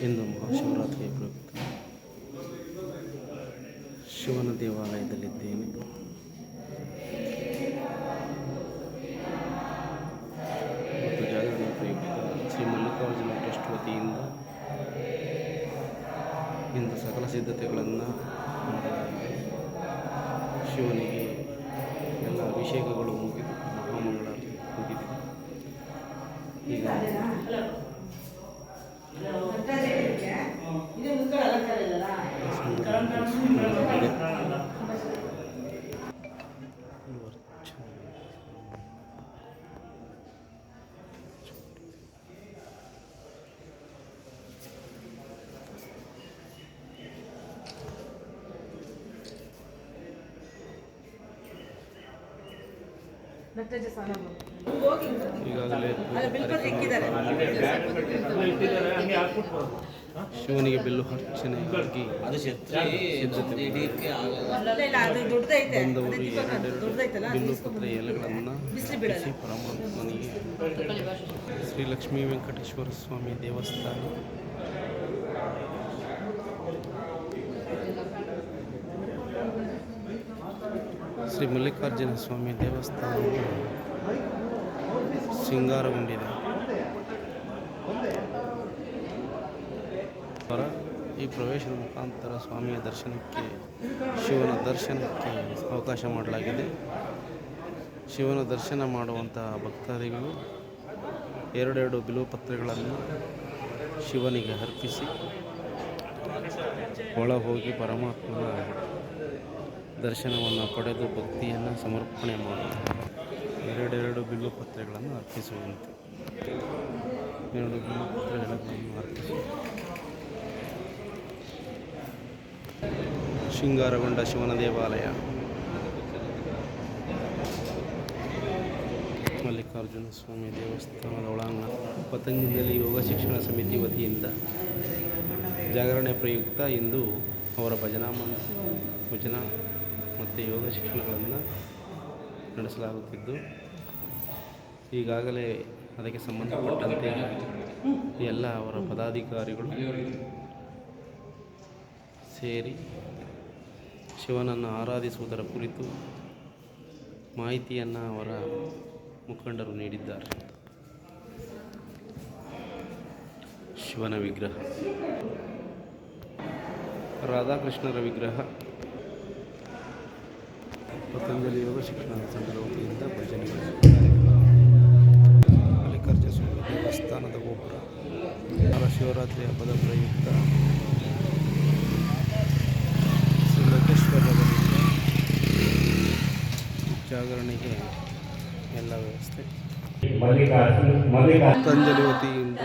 ಇಂದು ಮಹಾಶಿವರಾತ್ರಿಯ ಪ್ರಯುಕ್ತ ಶಿವನ ದೇವಾಲಯದಲ್ಲಿದ್ದೇನೆ. ಮತ್ತು ಜಾಗರಣೆ ಪ್ರಯುಕ್ತ ಶ್ರೀ ಮಲ್ಲಿಕಾರ್ಜುನ ಟ್ರಸ್ಟ್ ವತಿಯಿಂದ ಇಂದು ಸಕಲ ಸಿದ್ಧತೆಗಳನ್ನು ಮಾಡಲಾಗಿದೆ. ಶಿವನಿಗೆ ಎಲ್ಲ ಅಭಿಷೇಕಗಳು ಮುಗಿದು ಮಹಾಮಂಗಳಾರತಿ ಮುಗಿದಿದೆ. ಈಗ ಈಗಾಗಲೇ ಶಿವನಿಗೆ ಬಿಲ್ಲು ಅರ್ಚನೆಗಾಗಿ ಬಂದವರು ಬಿಲ್ಲು ಪತ್ರ ಎಲೆಗಳನ್ನು ಅರ್ಪಿಸಿ ಪರಮಾತ್ಮನಿಗೆ ಶ್ರೀ ಲಕ್ಷ್ಮೀ ವೆಂಕಟೇಶ್ವರ ಸ್ವಾಮಿ ದೇವಸ್ಥಾನ ಶ್ರೀ ಮಲ್ಲಿಕಾರ್ಜುನ ಸ್ವಾಮಿ ದೇವಸ್ಥಾನವು ಶೃಂಗಾರಗೊಂಡಿದೆ. ಈ ಪ್ರವೇಶದ ಮುಖಾಂತರ ಸ್ವಾಮಿಯ ದರ್ಶನಕ್ಕೆ ಶಿವನ ದರ್ಶನಕ್ಕೆ ಅವಕಾಶ ಮಾಡಲಾಗಿದೆ. ಶಿವನ ದರ್ಶನ ಮಾಡುವಂತಹ ಭಕ್ತಾದಿಗಳು ಎರಡೆರಡು ಬಿಲ್ವಪತ್ರೆಗಳನ್ನು ಶಿವನಿಗೆ ಅರ್ಪಿಸಿ ಒಳ ಹೋಗಿ ಪರಮಾತ್ಮನ ದರ್ಶನವನ್ನು ಪಡೆದು ಭಕ್ತಿಯನ್ನು ಸಮರ್ಪಣೆ ಮಾಡುತ್ತಾರೆ. ಎರಡೆರಡು ಬಿಲ್ವಪತ್ರೆಗಳನ್ನು ಅರ್ಪಿಸುವಂತೆ ಎರಡು ಬಿಲ್ವಪತ್ರೆಗಳನ್ನು ಅರ್ಪಿಸಿ ಶೃಂಗಾರಗೊಂಡ ಶಿವನ ದೇವಾಲಯ ಮಲ್ಲಿಕಾರ್ಜುನ ಸ್ವಾಮಿ ದೇವಸ್ಥಾನದ ಒಳಾಂಗಣ. ಪತಂಜಲಿ ಯೋಗ ಶಿಕ್ಷಣ ಸಮಿತಿ ವತಿಯಿಂದ ಜಾಗರಣೆ ಪ್ರಯುಕ್ತ ಇಂದು ಅವರ ಭಜನಾ ಮತ್ತು ಯೋಗ ಶಿಕ್ಷಣಗಳನ್ನು ನಡೆಸಲಾಗುತ್ತಿದ್ದು, ಈಗಾಗಲೇ ಅದಕ್ಕೆ ಸಂಬಂಧಪಟ್ಟಂತೆ ಎಲ್ಲ ಅವರ ಪದಾಧಿಕಾರಿಗಳು ಸೇರಿ ಶಿವನನ್ನು ಆರಾಧಿಸುವುದರ ಕುರಿತು ಮಾಹಿತಿಯನ್ನು ಅವರ ಮುಖಂಡರು ನೀಡಿದ್ದಾರೆ. ಶಿವನ ವಿಗ್ರಹ, ರಾಧಾಕೃಷ್ಣರ ವಿಗ್ರಹ ಪತಂಜಲಿ ಯೋಗ ಶಿಕ್ಷಣ ಸಂಘದ ವತಿಯಿಂದ ಭಜನೆಗಳು, ಮಲ್ಲಿಕಾರ್ಜುನ ಸ್ವಾಮಿ ದೇವಸ್ಥಾನದ ಗೋಪುರ, ಶಿವರಾತ್ರಿ ಹಬ್ಬದ ಪ್ರಯುಕ್ತ ಜಾಗರಣೆಗೆ ಎಲ್ಲ ವ್ಯವಸ್ಥೆ ಪತಂಜಲಿ ವತಿಯಿಂದ